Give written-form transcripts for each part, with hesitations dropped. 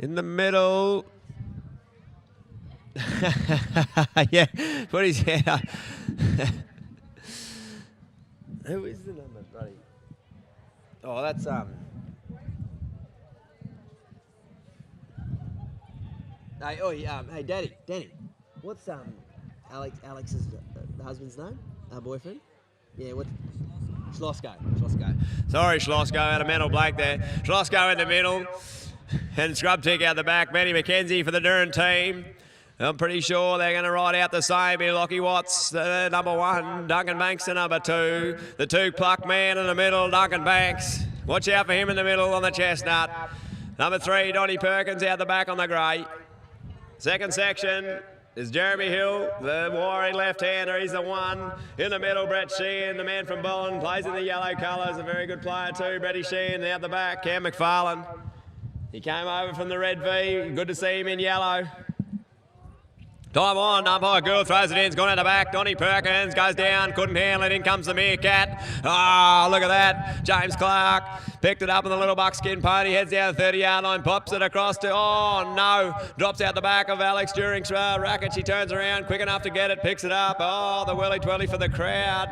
In the middle. Yeah, put his head up. Who is the number, buddy? Oh, that's Hey, oh, yeah, hey, Danny. What's Alex's husband's name? Boyfriend? Yeah, what? Schlosko. Sorry, Schlosko, out of mental blank there. Schlosko in the middle. And Scrub Tick out the back. Manny McKenzie for the Dirran team. I'm pretty sure they're going to ride out the same. Lockie Watts, the number 1. Duncan Banks, the number 2. The 2 pluck man in the middle, Duncan Banks. Watch out for him in the middle on the chestnut. Number 3, Donnie Perkins out the back on the grey. Second section is Jeremy Hill, the wiry left-hander. He's the 1. In the middle, Brett Sheehan, the man from Bolton, plays in the yellow colours. A very good player too, Bretty Sheehan. Out the back, Cam McFarlane. He came over from the red V. Good to see him in yellow. Time on, umpire Gould throws it in, it's gone out the back. Donnie Perkins goes down, couldn't handle it, in comes the Meerkat. Oh, look at that. James Clark picked it up on the little buckskin pony, heads down the 30-yard line, pops it across to, oh no, drops out the back of Alex During's racket. She turns around, quick enough to get it, picks it up. Oh, the whirly-twirly for the crowd.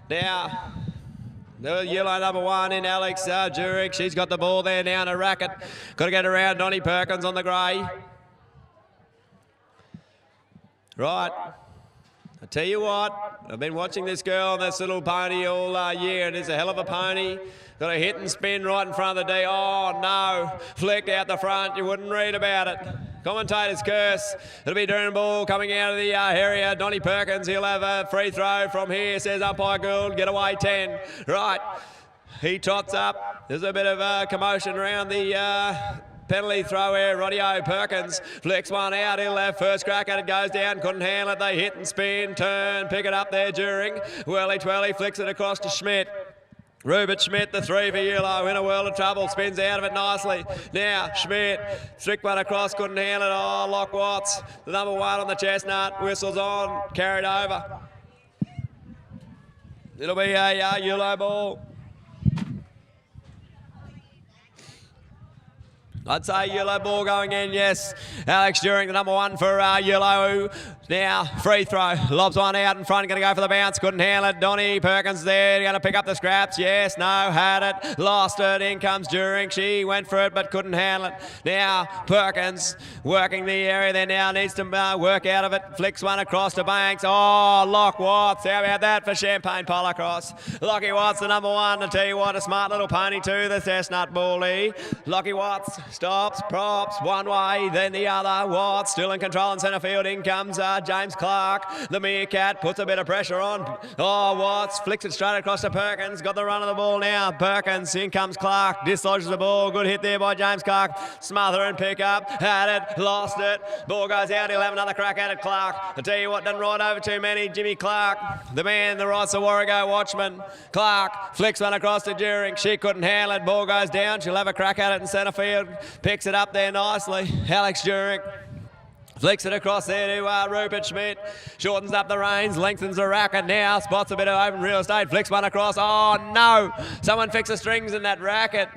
Now, the yellow number 1 in Alex During. She's got the ball there now in a racket. Got to get around Donnie Perkins on the grey. Right, I tell you what, I've been watching this girl on this little pony all year, and it's a hell of a pony. Got a hit and spin right in front of the D. Oh no, flicked out the front, you wouldn't read about it. Commentator's curse. It'll be Dirranbandi coming out of the area. Donnie Perkins, he'll have a free throw from here, says umpire Gould, get away 10. Right, he tots up. There's a bit of a commotion around the penalty throw here. Roddy-O Perkins flicks one out. He'll have first crack at it. Goes down. Couldn't handle it. They hit and spin. Turn. Pick it up there during. Whirly-twirly flicks it across to Schmidt. Rupert Schmidt, the 3 for Eulo, in a world of trouble, spins out of it nicely. Now, Schmidt, strict one across, couldn't handle it. Oh, Lock Watts, the number 1 on the chestnut, whistles on, carried over. It'll be a Eulo ball. I'd say Eulo ball going in, yes. Alex During, the number 1 for Eulo. Now, free throw. Lobs one out in front, going to go for the bounce. Couldn't handle it. Donnie Perkins there, going to pick up the scraps. Yes, no, had it. Lost it. In comes During. She went for it, but couldn't handle it. Now, Perkins working the area there now. Needs to work out of it. Flicks one across to Banks. Oh, Lock Watts. How about that for Champagne Polacross? Lockie Watts, the number 1. I tell you what, a smart little pony too, the chestnut bully. Lockie Watts stops, props, one way, then the other. Watts still in control in centre field. In comes James Clark. The Meerkat puts a bit of pressure on. Oh, Watts flicks it straight across to Perkins. Got the run of the ball now. Perkins, in comes Clark. Dislodges the ball. Good hit there by James Clark. Smother and pick up. Had it, lost it. Ball goes out. He'll have another crack at it, Clark. I tell you what, doesn't ride over too many. Jimmy Clark, the man, the right's the Warrego watchman. Clark flicks one across to During. She couldn't handle it. Ball goes down. She'll have a crack at it in centre field. Picks it up there nicely. Alex During flicks it across there to Rupert Schmidt. Shortens up the reins, lengthens the racket now. Spots a bit of open real estate. Flicks one across. Oh no! Someone fix the strings in that racket.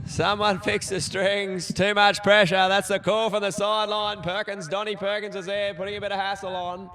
Someone fix the strings. Too much pressure. That's the call from the sideline. Donnie Perkins is there, putting a bit of hassle on.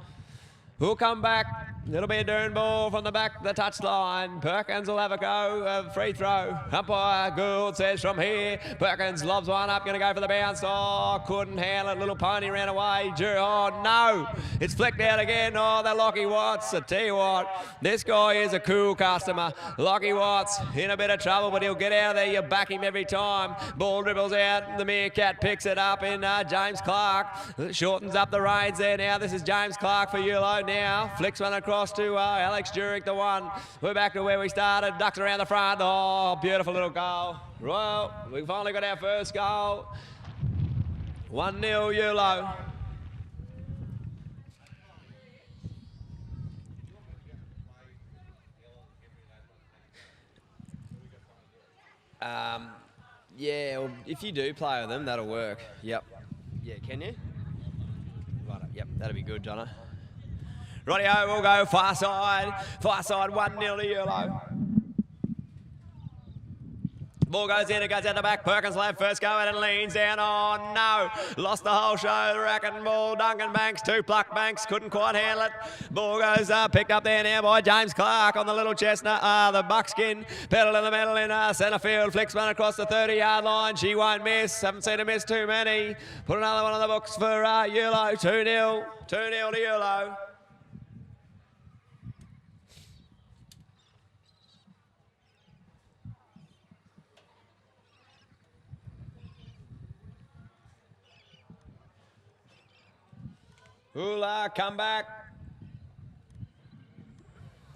Who'll come back? It'll be a Dirran ball from the back, the touchline. Perkins will have a go, a free throw. Umpire Gould says from here. Perkins lobs one up, going to go for the bounce. Oh, couldn't handle it. Little pony ran away. Oh, no. It's flicked out again. Oh, the Lockie Watts. I tell you what, this guy is a cool customer. Lockie Watts in a bit of trouble, but he'll get out of there. You back him every time. Ball dribbles out. The Meerkat picks it up in James Clark. Shortens up the reins there now. This is James Clark for Eulo now. Flicks one across to Alex During, the 1. We're back to where we started. Ducks around the front. Oh, beautiful little goal. Well, we finally got our first goal. 1-0 Eulo. Yeah, well, if you do play with them, that'll work. Yep. Yeah, can you? Right, yep, that'll be good, Jono. Rightio, we'll go far side. Far side, 1-0 to Eulo. Ball goes in, it goes out the back. Perkins left first go out and leans down. Oh no, lost the whole show. Racket and ball. Duncan Banks, 2 pluck Banks, couldn't quite handle it. Ball goes up, picked up there now by James Clark on the little chestnut. The buckskin, pedal in the middle in centre field. Flicks one across the 30-yard line. She won't miss. Haven't seen her miss too many. Put another one on the books for Eulo. 2-0. 2-0 to Eulo. Hula, come back.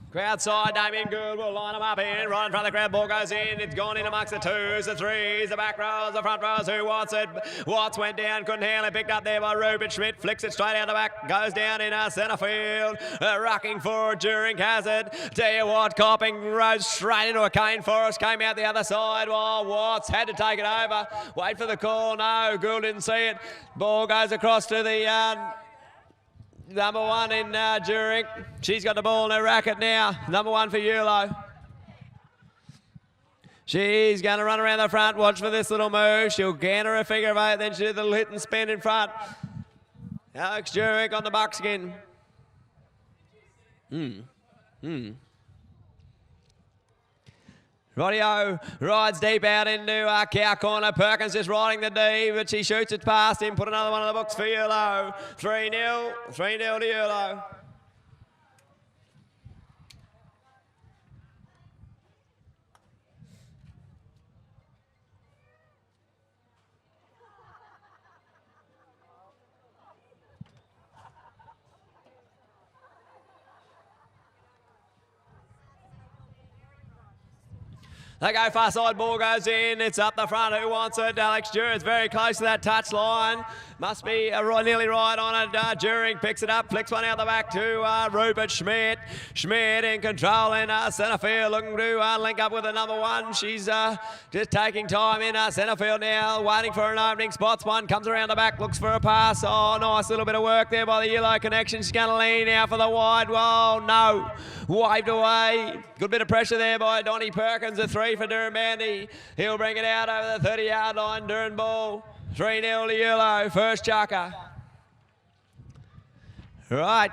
Crowd side, Damien Good will line them up in. Right in front of the crowd, ball goes in. It's gone in amongst the 2s, the 3s, the back rows, the front rows. Who wants it? Watts went down, couldn't handle it. Picked up there by Ruben Schmidt. Flicks it straight out the back. Goes down in centre field. Rucking forward during Hazard. Tell you what, Copping rose straight into a cane forest. Came out the other side while Watts had to take it over. Wait for the call. No, Gould didn't see it. Ball goes across to the... number 1 in Jurek. She's got the ball in her racket now. Number 1 for Eulo. She's going to run around the front. Watch for this little move. She'll gander a figure of 8. Then she'll do the little hit and spin in front. Alex Jurek on the buckskin. Rodeo rides deep out into cow corner. Perkins just riding the D, but she shoots it past him. Put another one on the books for Eulo. 3-0. 3-0 to Eulo. They go far side, ball goes in, it's up the front, who wants it? Alex Duren's very close to that touch line. Must be nearly right on it. During picks it up, flicks one out the back to Rupert Schmidt. Schmidt in control in centre field, looking to link up with the number 1. She's just taking time in centre field now, waiting for an opening. Spots one, comes around the back, looks for a pass. Oh, nice little bit of work there by the Eulo connection. She's going to lean out for the wide. Whoa, no. Waved away. Good bit of pressure there by Donnie Perkins. A 3 for Dirranbandi. He'll bring it out over the 30-yard line. Dirran ball. 3-0 to Eulo. First chucker. Right.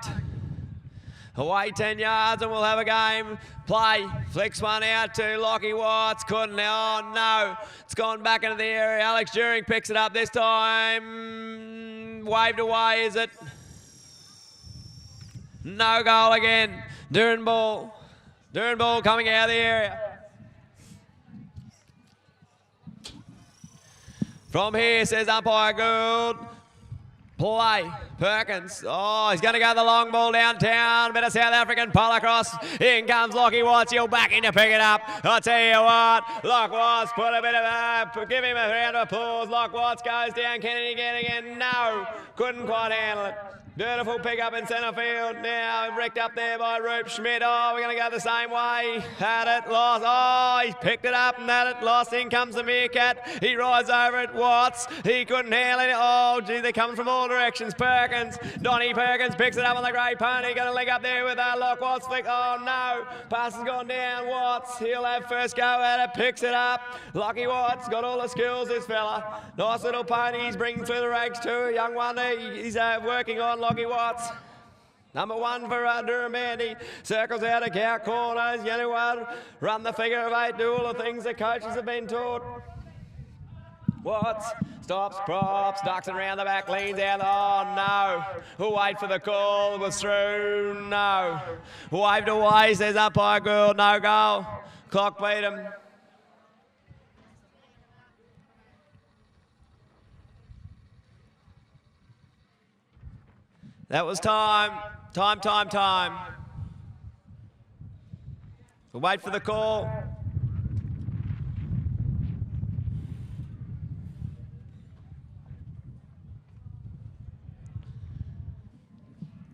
Away 10 yards and we'll have a game. Play. Flicks one out to Lockie Watts. Couldn't. Oh, no. It's gone back into the area. Alex During picks it up this time. Waved away, is it? No goal again. Dirran ball. Dirran ball coming out of the area. From here, says umpire Gould. Play. Perkins. Oh, he's going to go the long ball downtown. Bit of South African pull across. In comes Lockie Watts. He'll back in to pick it up. I'll tell you what. Lock Watts, put a bit of give him a round of applause. Lock Watts goes down. Can he get again? No. Couldn't quite handle it. Beautiful pick up in centre field. Now wrecked up there by Rupe Schmidt. Oh, we're going to go the same way. Had it, lost. Oh, he picked it up and had it, lost. In comes the Meerkat. He rides over it. Watts. He couldn't handle it. Oh, gee, they're coming from all directions. Perkins. Donnie Perkins picks it up on the grey pony. Going to link up there with Lock Watts. Flick. Oh, no. Pass has gone down. Watts. He'll have first go at it. Picks it up. Lockie Watts. Got all the skills, this fella. Nice little pony. He's bringing through the ranks too. A young one. He's working on Lockie Watts. Number 1 for Dirranbandi. Circles out of cow corners. You know what? Run the figure of 8. Do all the things the coaches have been taught. Watts stops, props, ducks it around the back, leans out. Oh, no. Who'll wait for the call? It was through. No. Waved away, says umpire Gould. No goal. Clock beat him. That was time. Time. We'll wait for the call.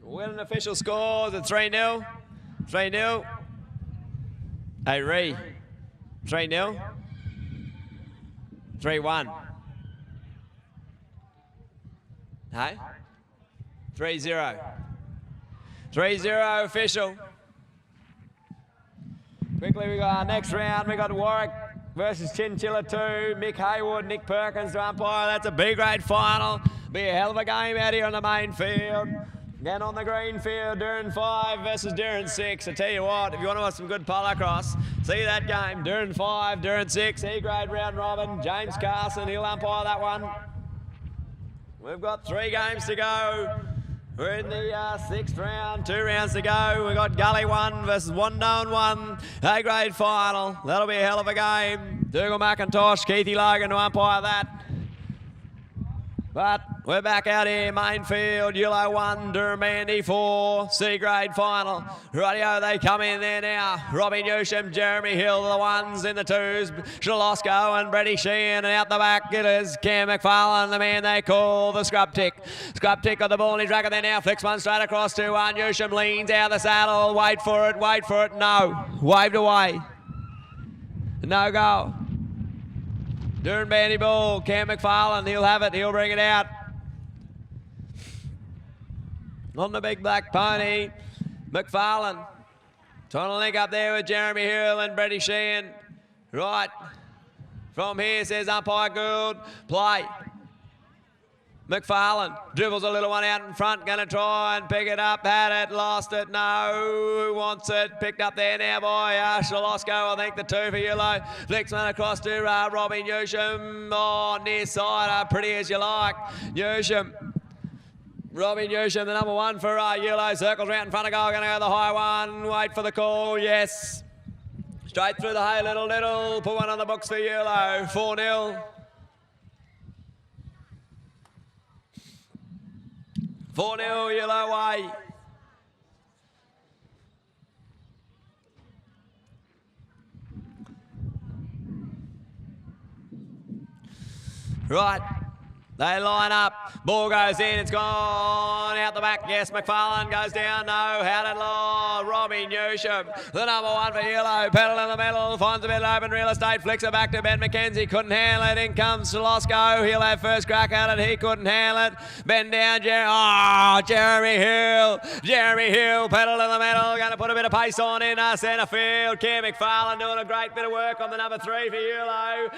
We'll get an official score. It's 3-0. 3-0. Hey, Ree. 3-0. 3-1. Hey? 3-0. 3-0 official. Quickly, we got our next round. We got Warwick versus Chinchilla 2. Mick Haywood, Nick Perkins to umpire. That's a B-grade final. Be a hell of a game out here on the main field. Then on the green field, Dirran 5 versus Dirran 6. I tell you what, if you want to watch some good polo cross, see that game. Dirran 5, Dirran 6, E-grade round robin. James Carson, he'll umpire that one. We've got 3 games to go. We're in the 6th round, 2 rounds to go. We've got Gully 1 versus Wandoan 1, A-grade final. That'll be a hell of a game. Dougal McIntosh, Keithy Logan to umpire that. But we're back out here, main field, Eulo 1, Dirranbandi 4, C-grade final. Rightio, they come in there now. Robbie Newsham, Jeremy Hill, the 1s in the 2s. Shalosco and Brady Sheehan, and out the back it is Cam McFarlane, the man they call the Scrub Tick. Scrub Tick on the ball, he's dragging there now, flicks one straight across to Newsham, leans out the saddle, wait for it, no. Waved away. No go. Dirranbandi ball, Cam McFarlane, he'll have it, he'll bring it out. On the big black pony, McFarlane trying to link up there with Jeremy Hill and Brady Sheehan. Right, from here says umpire Gould, play. McFarlane dribbles a little one out in front, going to try and pick it up, had it, lost it, no, who wants it, picked up there now by Shalosco, I think the 2 for Eulo, flicks one across to Robbie Newsham, oh, near side, pretty as you like, Newsham. Robbie Newsham, the number 1 for Eulo, circles round in front of goal, going to go the high one, wait for the call, yes. Straight through the hay, little, put one on the books for Eulo, 4-0. 4-0, Eulo way. Right, they line up, ball goes in, it's gone out the back, yes, McFarlane goes down, no, how did Robbie Newsham, the number 1 for Eulo, pedal in the middle, finds a bit of open real estate, flicks it back to Ben McKenzie, couldn't handle it, in comes Shalosco, he'll have first crack at it, he couldn't handle it, bend down, Jeremy Hill, pedal in the middle, going to put a bit of pace on in centre field, Cam McFarlane doing a great bit of work on the number 3 for Eulo,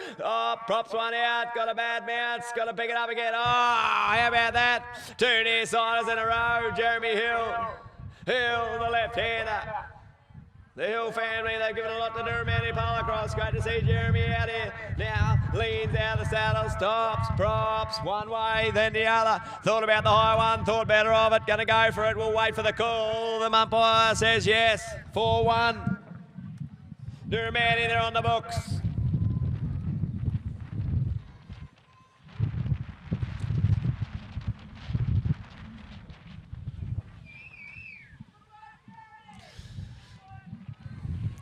props one out, got a bad bounce, got to pick it up again. How about that? 2 near-siders in a row. Jeremy Hill, the left-hander. The Hill family, they've given a lot to Dirranbandi polo cross. Great to see Jeremy out here. Now leans out the saddle, stops, props, one way, then the other. Thought about the high one, thought better of it. Going to go for it. We'll wait for the call. The umpire says yes. 4-1. Dirranbandi, they're on the books.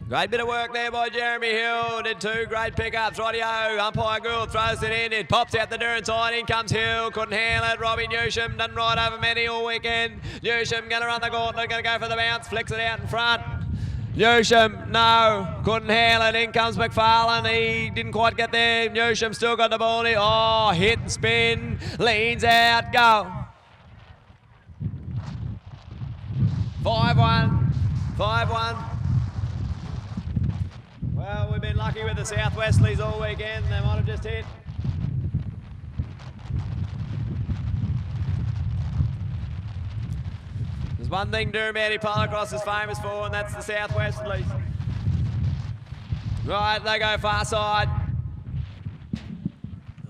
Great bit of work there by Jeremy Hill. Did 2 great pickups. Rightio, umpire Gould throws it in. It pops out the Dirran side. In comes Hill. Couldn't handle it. Robbie Newsham doesn't ride over many all weekend. Newsham going to run the gauntlet. Going to go for the bounce. Flicks it out in front. Newsham, no. Couldn't handle it. In comes McFarlane. He didn't quite get there. Newsham still got the ball. Oh, hit and spin. Leans out. Go. 5-1. 5-1. Well, we've been lucky with the South Westleys all weekend. They might have just hit. There's one thing Dirranbandi polo cross is famous for, and that's the South Westleys. Right, they go far side.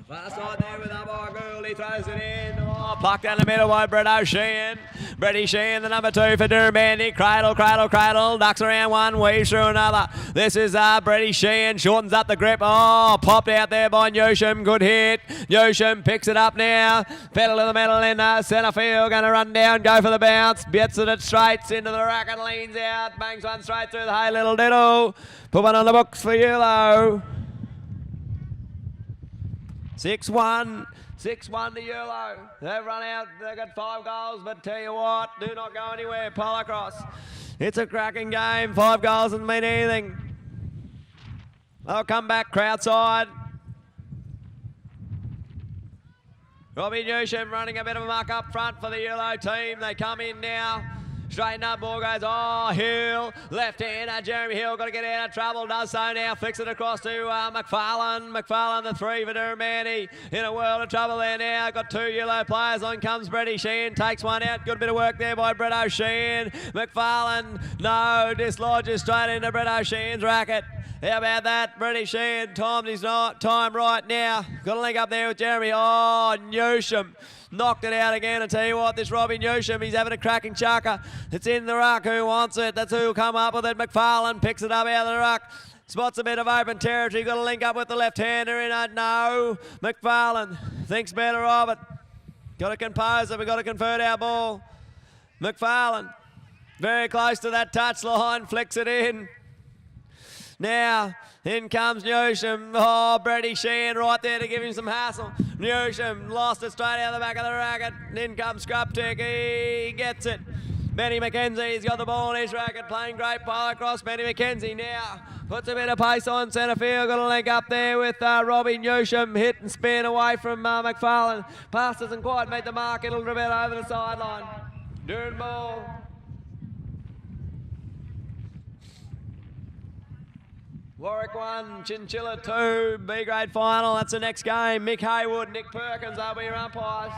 Far side there with umpire Gould, he throws it in. Oh, plucked down the middle by Brady Sheehan. Brady Sheehan, the number 2 for Dirranbandi. Cradle, ducks around one, weaves through another. This is Brady Sheehan, shortens up the grip. Oh, popped out there by Newsham, good hit. Newsham picks it up now. Pedal in the middle in centre field, going to run down, go for the bounce. Gets it straight into the rack and leans out. Bangs one straight through the hay, little diddle. Put one on the books for Eulo. 6-1 to Eulo. They've run out, they've got 5 goals, but tell you what, do not go anywhere, polo cross. It's a cracking game, 5 goals doesn't mean anything. They'll come back, crowd side. Robbie Newsham running a bit of a muck up front for the Eulo team. They come in now. Straighten up, ball goes. Oh, Hill. Left hand. Jeremy Hill got to get out of trouble. Does so now. Flicks it across to McFarlane. McFarlane, the 3 for Dirranbandi. In a world of trouble there now. Got 2 yellow players. On comes Brett O'Sheen. Takes one out. Good bit of work there by Brett O'Sheen. McFarlane, no. Dislodges straight into Brett O'Sheen's racket. How about that? Brett O'Sheen timed his time right now. Got to link up there with Jeremy. Oh, Newsham. Knocked it out again. I tell you what, this Robbie Newsham, he's having a cracking chucker. It's in the ruck. Who wants it? That's who'll come up with it. McFarlane picks it up out of the ruck. Spots a bit of open territory. Got to link up with the left-hander in it. No. McFarlane thinks better of it. Got to compose it. We've got to convert our ball. McFarlane very close to that touch line. Flicks it in. Now, in comes Newsham. Oh, Brett O'Sheen right there to give him some hassle. Newsham lost it straight out of the back of the racket. In comes Scruptick. He gets it. Benny McKenzie's got the ball in his racket, playing great ball across. Benny McKenzie now puts a bit of pace on centre field. Got a link up there with Robbie Newsham. Hit and spin away from McFarlane. Pass doesn't quite meet the mark. It'll dribble over the sideline. Doon ball. Warwick 1, Chinchilla 2, B-grade final. That's the next game. Mick Haywood, Nick Perkins, they'll be your umpires.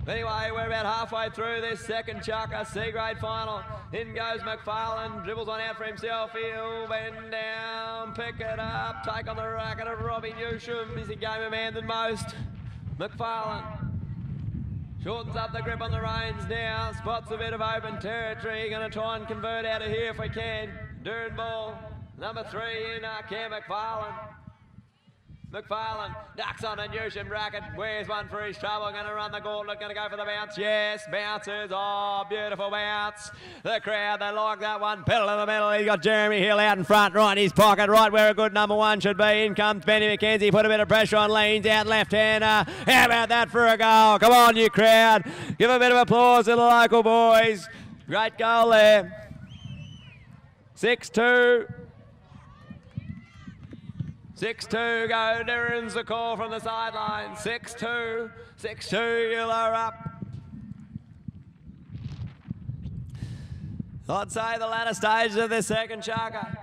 Anyway, we're about halfway through this second chucker, C-grade final. In goes McFarlane, dribbles on out for himself. He'll bend down, pick it up, take on the racket of Robbie Newsham. He's a gamer man than most. McFarlane shortens up the grip on the reins now, spots a bit of open territory. Going to try and convert out of here if we can. Doon ball. Number 3 in Cam McFarlane. McFarlane ducks on a Newsham racket. Where's one for his trouble? Going to run the gauntlet. Going to go for the bounce. Yes, bounces. Oh, beautiful bounce. The crowd, they like that one. Pedal in the middle. He's got Jeremy Hill out in front, right in his pocket, right where a good number 1 should be. In comes Benny McKenzie. Put a bit of pressure on. Leans out left-hander. How about that for a goal? Come on, you crowd. Give a bit of applause to the local boys. Great goal there. 6-2. 6-2, go Dirran's the call from the sideline. 6-2, 6-2, Eulo up. I'd say the latter stages of the second chucker.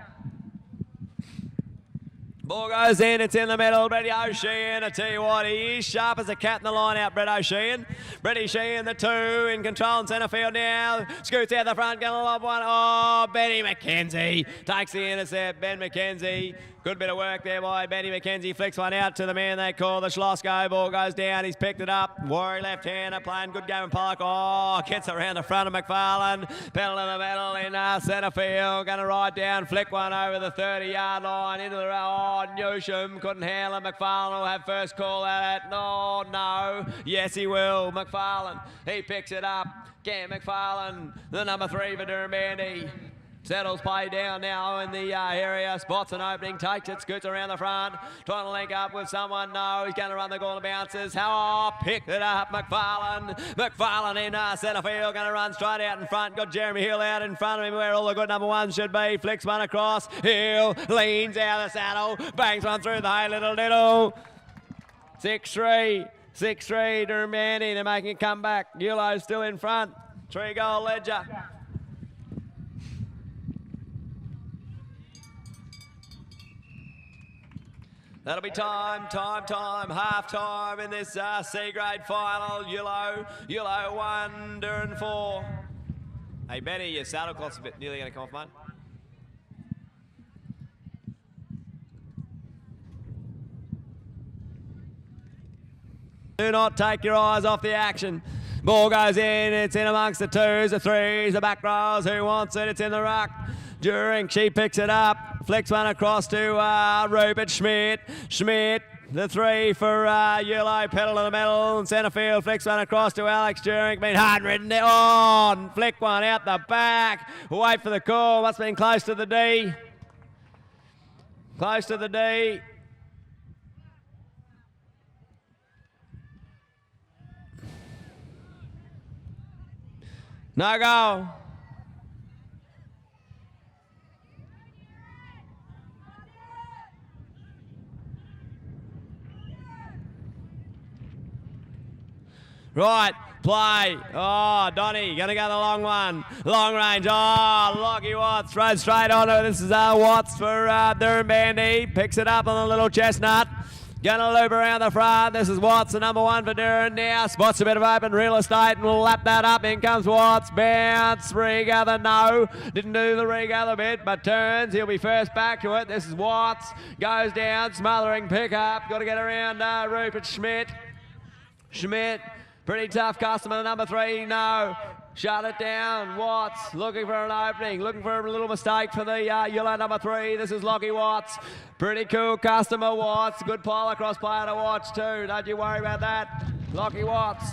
Ball goes in, it's in the middle. Brett O'Sheen, I tell you what, he is sharp as a cat in the line out, Brett O'Sheen. Brett O'Sheen, the 2 in control in centre field now. Scoots out the front, going to lob one. Oh, Benny McKenzie takes the intercept. Ben McKenzie, good bit of work there by Benny McKenzie. Flicks one out to the man they call the Schlosko. Ball goes down, he's picked it up. Warrior left-hander playing good game in Pollock. Oh, gets around the front of McFarlane. Pedal in the middle in centre field. Going to ride down, flick one over the 30-yard line into the row. Oh, Newsham couldn't handle it. McFarlane will have first call at it. No, no. Yes, he will. McFarlane, he picks it up. Cam McFarlane, the number 3 for Dirranbandi. Settles play down now in the area, spots an opening, takes it, scoots around the front, trying to link up with someone. No, he's going to run the gauntlet, bounces. How picked it up, McFarlane. McFarlane in centre field, going to run straight out in front. Got Jeremy Hill out in front of him where all the good number 1s should be. Flicks one across. Hill leans out of the saddle, bangs one through the hay, little. 6-3, 6-3, Dirranbandi. They're making a comeback. Eulo's still in front. 3-goal ledger. That'll be time, half time in this C-grade final. Eulo 1, Dirran 4. Hey, Benny, your saddle cloth's nearly going to come off, mate. Do not take your eyes off the action. Ball goes in, it's in amongst the 2s, the 3s, the back rows. Who wants it? It's in the ruck. Durink, she picks it up, flicks one across to Rupert Schmidt. Schmidt, the 3 for Eulo, pedal in the middle, and centre field, flicks one across to Alex Durink. Been hard ridden there. Oh, flick one out the back. Wait for the call. Must have been close to the D. Close to the D. No goal. Right, Play. Oh, Donny, going to go the long one. Long range. Oh, Lockie Watts throws straight on it. This is Watts for Dirranbandi. Picks it up on the little chestnut. Going to loop around the front. This is Watts, the number one for Dirran now. Spots a bit of open real estate and will lap that up. In comes Watts. Bounce. Regather. No. Didn't do the regather bit, but turns. He'll be first back to it. This is Watts. Goes down. Smothering pickup. Got to get around Rupert Schmidt. Schmidt. Pretty tough customer, number 3, no. Shut it down, Watts, looking for an opening, looking for a little mistake for the Eulo number 3. This is Lockie Watts. Pretty cool customer, Watts. Good pile across player to watch too. Don't you worry about that. Lockie Watts.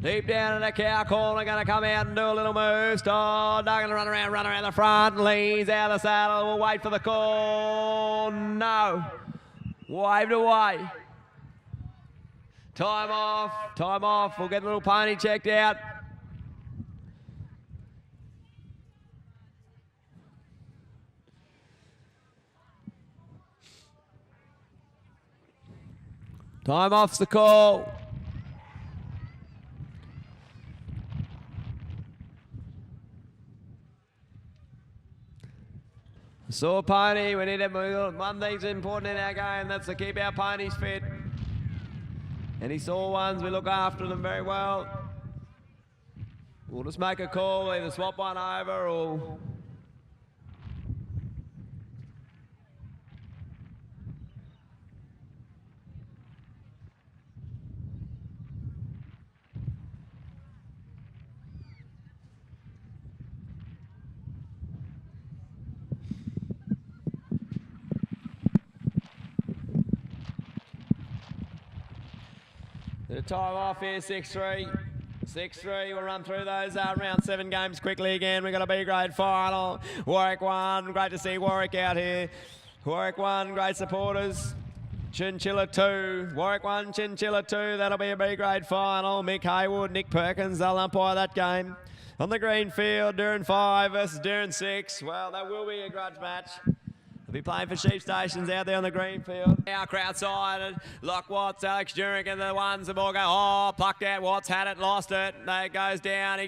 Deep down in the cow corner, going to come out and do a little move. Oh, not going to run around the front. Leans out of the saddle. We'll wait for the call. No. Waved away. Time off. We'll get the little pony checked out. Time off's the call. Sore pony, we need one thing's important in our game, that's to keep our ponies fit. Any sore ones, we look after them very well. We'll just make a call, either swap one over or... The time off here, 6-3. 6-3, we'll run through those round 7 games quickly again. We've got a B-grade final. Warwick 1, great to see Warwick out here. Warwick 1, great supporters. Chinchilla 2, Warwick 1, Chinchilla 2, that'll be a B-grade final. Mick Haywood, Nick Perkins, they'll umpire that game. On the green field, Dirran 5 versus Dirran 6. Well, that will be a grudge match. They'll be playing for sheep stations out there on the green field. Now crowd side, Lock Watts, Alex Jurek and the ones, the ball go, oh, plucked out, Watts had it, lost it. It goes down,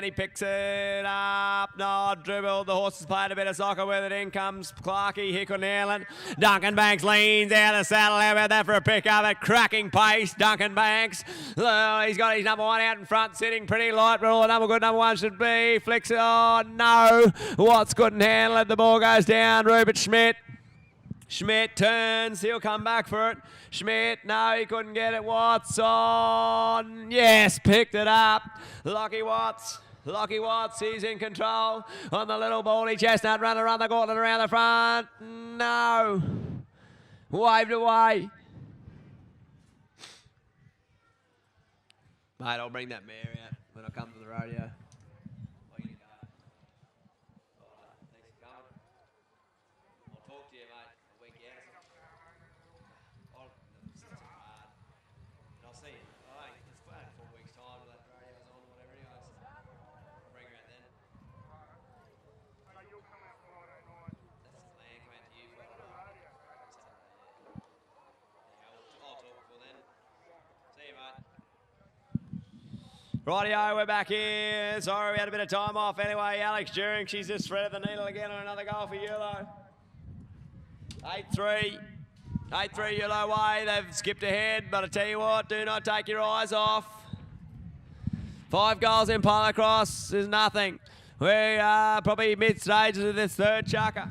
he picks it up. No, dribbled, the horses played a bit of soccer with it. In comes Clarkey, he couldn't nail it. Duncan Banks leans out of the saddle, how about that for a pick up at cracking pace, Duncan Banks. He's got his number 1 out in front, sitting pretty light, but all the good number 1 should be. Flicks it, oh no, Watts couldn't handle it, the ball goes down, Rupert Schmidt. Schmidt turns, he'll come back for it. Schmidt, no, he couldn't get it. Watts on, yes, picked it up. Lockie Watts, he's in control on the little baldy chestnut, run around the gauntlet around the front. No, waved away. Mate, I'll bring that mare out when I come to the rodeo. Rightio, we're back here. Sorry, we had a bit of time off. Anyway, Alex Jurek, she's just threaded the needle again on another goal for Eulo. 8-3. 8-3 Eulo way. They've skipped ahead, but I tell you what, do not take your eyes off. 5 goals in pile across is nothing. We are probably mid-stages of this third chucker.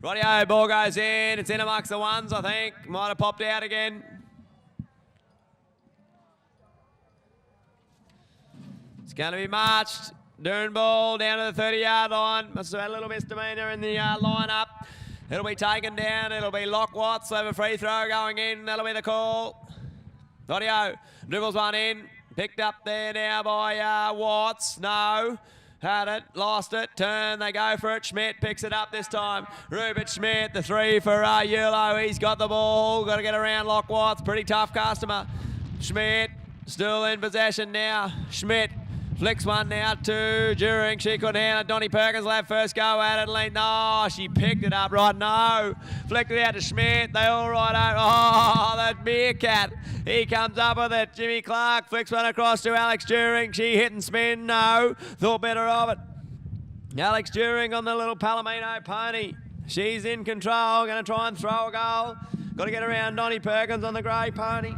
Rightio, ball goes in. It's in amongst the ones, I think. Might have popped out again. It's going to be marched. Dirran ball down to the 30-yard line. Must have had a little misdemeanor in the line-up. It'll be taken down. It'll be Lock Watts over free throw going in. That'll be the call. Rightio, dribbles one in. Picked up there now by Watts. No. Had it, lost it, turn, they go for it. Schmidt picks it up this time. Rupert Schmidt, the 3 for Eulo. He's got the ball, got to get around Lock Watts. Pretty tough customer. Schmidt still in possession now. Schmidt Flicks one now to During. She couldn't handle it. Donnie Perkins will have first go at it. Lean. No, she picked it up right. No. Flicked it out to Schmidt. They all right out. Oh, that Meerkat. He comes up with it. Jimmy Clark flicks one across to Alex During. She hit and spin. No. Thought better of it. Alex During on the little Palomino pony. She's in control. Going to try and throw a goal. Got to get around Donnie Perkins on the grey pony.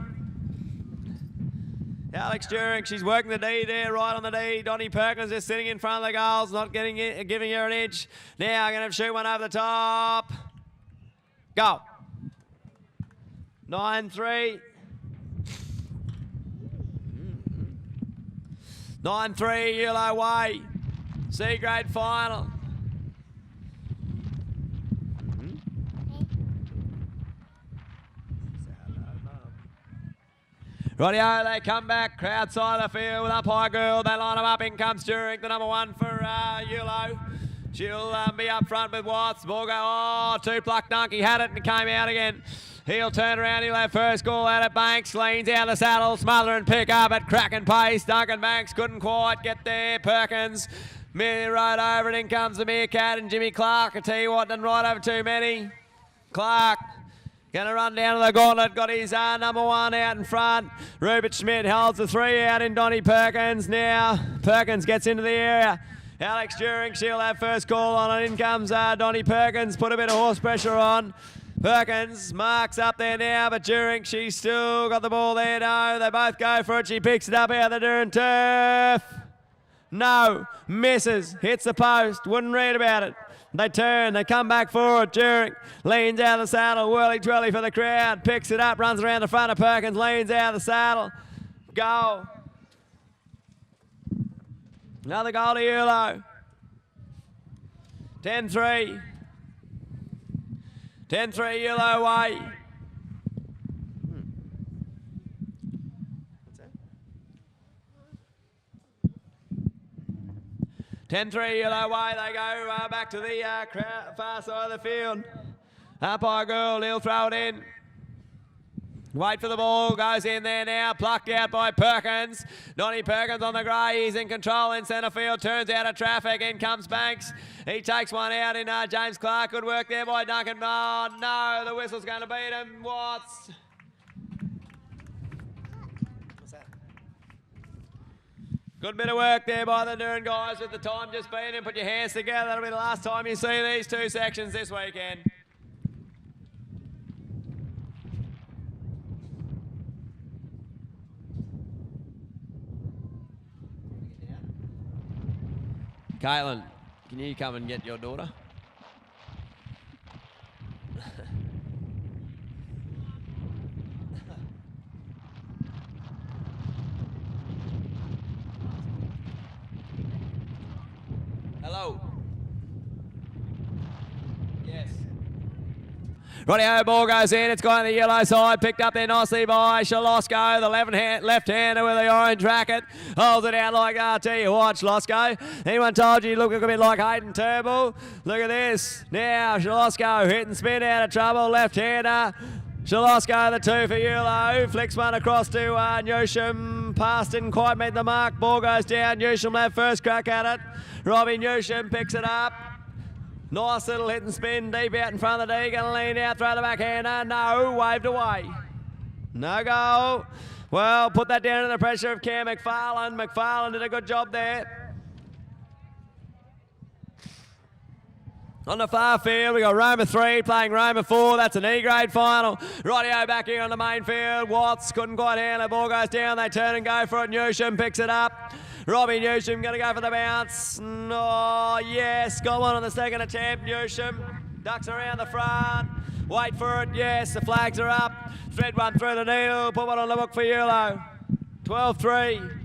Alex During, she's working the D there, right on the D. Donnie Perkins is sitting in front of the goals, not giving her an edge. Now going to shoot one over the top. Go. 9-3. 9-3, Eulo way. C-grade final. Rightio, they come back, crowd side of the field with umpire girl. They line them up, in comes During, the number one for Eulo. She'll be up front with Watts. Ball go, oh, two-pluck dunk. He had it and came out again. He'll turn around, he'll have first call out at Banks. Leans out the saddle, smother and pick up at cracking pace. Duncan Banks couldn't quite get there. Perkins right over it, in comes the Meerkat and Jimmy Clark. I tell you what, done right over too many. Clark. Going to run down to the gauntlet, got his number one out in front. Rupert Schmidt holds the three out in Donnie Perkins. Now Perkins gets into the area. Alex During, she'll have first call on it. In comes Donnie Perkins, put a bit of horse pressure on. Perkins marks up there now, but During, she's still got the ball there. No, they both go for it. She picks it up out of the During turf. No, misses, hits the post, wouldn't read about it. They turn, they come back forward. During leans out of the saddle, whirly-twirly for the crowd. Picks it up, runs around the front of Perkins, leans out of the saddle. Goal. Another goal to Eulo. 10-3. 10-3 Eulo way. 10-3 Eulo way, they go back to the far side of the field. Umpire girl, he'll throw it in. Wait for the ball, goes in there now, plucked out by Perkins. Donnie Perkins on the grey, he's in control in centre field, turns out of traffic, in comes Banks. He takes one out in James Clark, good work there by Duncan. Oh no, the whistle's going to beat him. Watts. Good bit of work there by the Dirran guys with the time just being in. Put your hands together. That'll be the last time you see these two sections this weekend. Caitlin, can you come and get your daughter? Hello. Yes. Rightio, ball goes in. It's gone on the yellow side. Picked up there nicely by Shalosko, the left-hander with the orange racket. Holds it out like, I'll tell you what, Shalosko. Anyone told you look a bit like Hayden Turnbull? Look at this. Now, Shalosko hit and spin out of trouble. Left-hander. Shalosko, the two for Eulo. Flicks one across to Newsham. Pass didn't quite meet the mark. Ball goes down. Newsham will have first crack at it. Robbie Newsham picks it up. Nice little hit and spin deep out in front of the D. Going to lean out, throw the backhander. No, waved away. No goal. Well, put that down to the pressure of Cam McFarlane. McFarlane did a good job there. On the far field, we got Roma 3 playing Roma 4. That's an E-grade final. Rightio back here on the main field. Watts couldn't quite handle it. Ball goes down. They turn and go for it. Newsham picks it up. Robbie Newsham going to go for the bounce. Oh, yes. Got one on the second attempt. Newsham ducks around the front. Wait for it. Yes, the flags are up. Thread one through the needle. Put one on the book for Eulo. 12-3.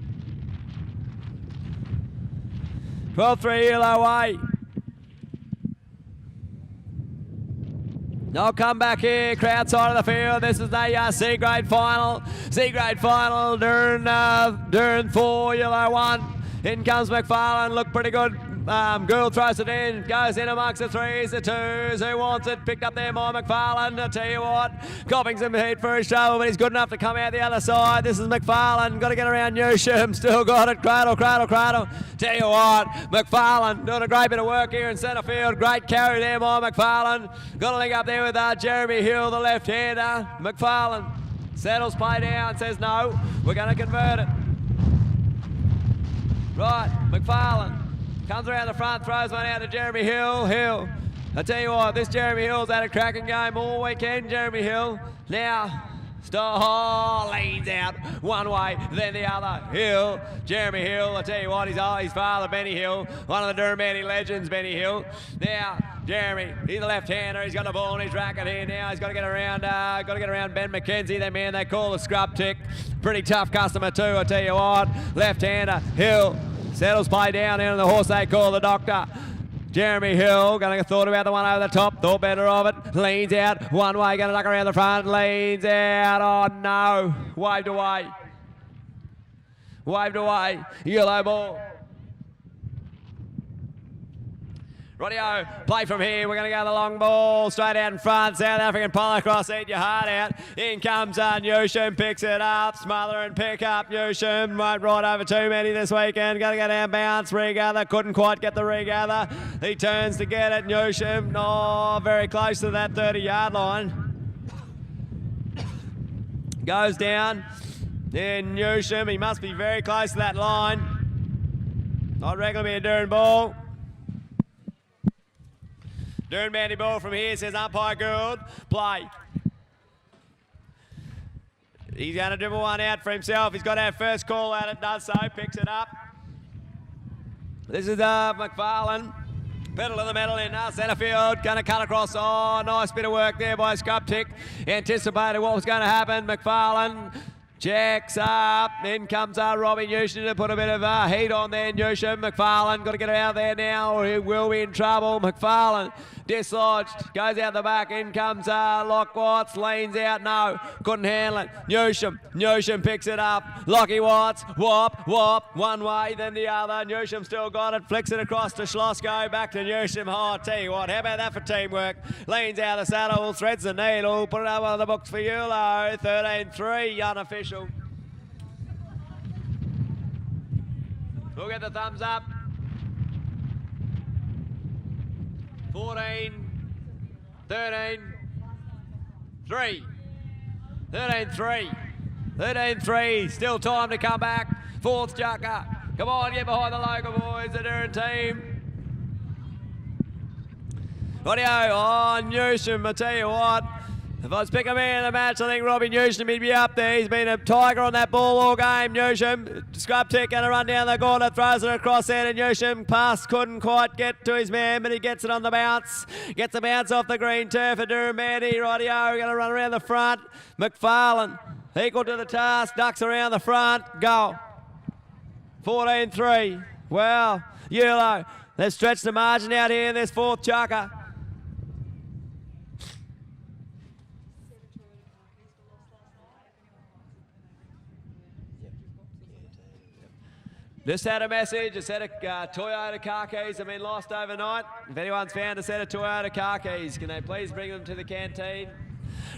12-3 Eulo way. They'll come back here, crowd side of the field. This is the C-grade final. C-grade final, Dirran 4, Eulo 1. In comes McFarlane, looked pretty good. Girl throws it in, goes in amongst the threes, the twos. Who wants it? Picked up there by McFarlane. I tell you what, copping some heat for his trouble, but he's good enough to come out the other side. This is McFarlane. Got to get around Newsham. Still got it. Cradle, cradle, cradle. Tell you what, McFarlane doing a great bit of work here in centre field. Great carry there by McFarlane. Got to link up there with Jeremy Hill, the left-hander. McFarlane settles play down, says no, we're going to convert it. Right, McFarlane comes around the front, throws one out to Jeremy Hill. Hill, I tell you what, this Jeremy Hill's had a cracking game all weekend, Jeremy Hill. Now, leans out one way, then the other. Hill, Jeremy Hill, I tell you what, his father, Benny Hill, one of the Dirranbandi legends, Benny Hill. Now, Jeremy, he's a left-hander, he's got the ball in his racket here now. He's got to get around Ben McKenzie, that man they call the scrub tick. Pretty tough customer too, I tell you what. Left-hander, Hill, settles play down in the horse they call the Doctor. Jeremy Hill, going to thought about the one over the top, thought better of it, leans out one way, going to duck around the front, leans out, oh no, waved away. Waved away, yellow ball. Rightio, play from here, we're going to go the long ball, straight out in front, South African polo cross, eat your heart out. In comes Newsham, picks it up, smother and pick up Newsham, won't ride over too many this weekend, going to go down bounce, regather, couldn't quite get the regather. He turns to get it, Newsham, oh, very close to that 30-yard line. Goes down, then Newsham, he must be very close to that line. I reckon it'll be a Dirran ball. Dirranbandi ball from here, says umpire Gould. Play. He's going to dribble one out for himself. He's got our first call at it, does so, picks it up. This is McFarlane. Pedal to the metal in centre field. Going to cut across. Oh, nice bit of work there by Scrub Tick. Anticipated what was going to happen. McFarlane checks up. Then comes Robbie Newsham to put a bit of heat on there. Newsham, McFarlane, got to get out there now or he will be in trouble. McFarlane dislodged, goes out the back. In comes Lock Watts, leans out, no, couldn't handle it. Newsham picks it up. Lockie Watts, whop, one way, then the other. Newsham still got it, flicks it across to Schlosko, back to Newsham. Oh, I tell you what, how about that for teamwork? Leans out the saddle, threads the needle, put it up on the books for Eulo. 13-3, unofficial. We'll get the thumbs up. 14, 13, 3. 13-3. 13-3. Still time to come back. Fourth chucker. Come on, get behind the local boys, the Dirran team. Rightio, oh, Newsham, I tell you what. If I was picking a man in the match, I think Robbie Newsham, he'd be up there. He's been a tiger on that ball all game. Newsham, Scrub Tick, going to run down the corner, throws it across there to Newsham. Pass couldn't quite get to his man, but he gets it on the bounce. Gets the bounce off the green turf for Dirranbandi. Rightio, we're going to run around the front. McFarlane, equal to the task, ducks around the front. Go. 14-3. Well, Eulo, they've stretched the margin out here in this fourth chucker. Just had a message, a set of Toyota car keys have been lost overnight. If anyone's found a set of Toyota car keys, can they please bring them to the canteen?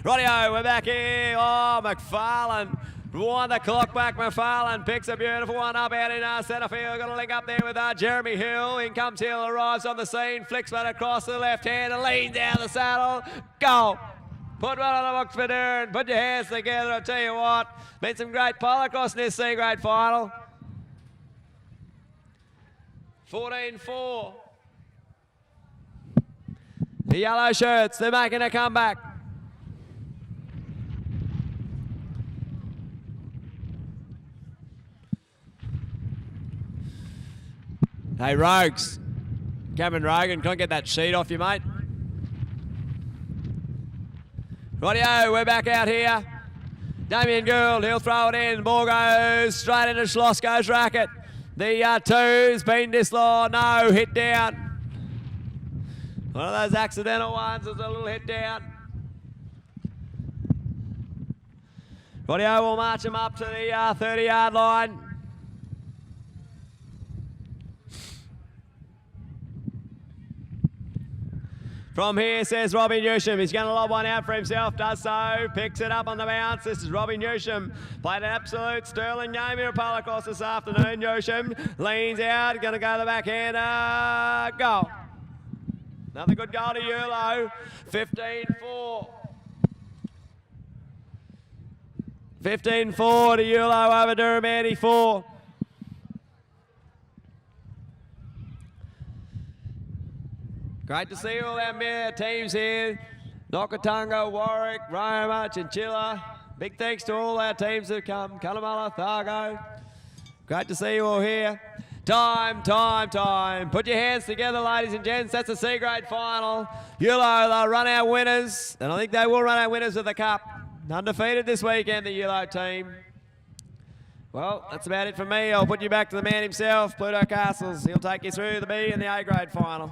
Rightio, we're back here. Oh, McFarlane. Wind the clock back, McFarlane picks a beautiful one up out in centre field. Got to link up there with Jeremy Hill. In comes Hill, arrives on the scene, flicks one across to the left hand and leans down the saddle. Go! Put one on the box for Dirran. Put your hands together, I tell you what. Been some great polo cross in this C-grade final. 14-4. The yellow shirts, they're making a comeback. Hey, Rogues. Cameron Rogan, can't get that sheet off you, mate. Rightio, we're back out here. Damien Gould, he'll throw it in. Ball goes straight into Schlosko's racket. The two's been dislodged. No, hit down. One of those accidental ones is a little hit down. Rightio, we'll march him up to the 30-yard line. From here, says Robbie Newsham. He's going to lob one out for himself, does so. Picks it up on the bounce. This is Robbie Newsham. Played an absolute sterling game in a polo course this afternoon. Newsham leans out, going to go to the backhander. Goal. Another good goal to Eulo. 15-4. 15-4 to Eulo over Dirranbandi 4. Great to see all our teams here. Nokatunga, Warwick, Roma, Chinchilla. Big thanks to all our teams that have come. Cunnamulla, Thargo. Great to see you all here. Time. Put your hands together, ladies and gents. That's the C grade final. Eulo, they'll run our winners. And I think they will run our winners of the cup. Undefeated this weekend, the Eulo team. Well, that's about it for me. I'll put you back to the man himself, Pluto Castles. He'll take you through the B and the A grade final.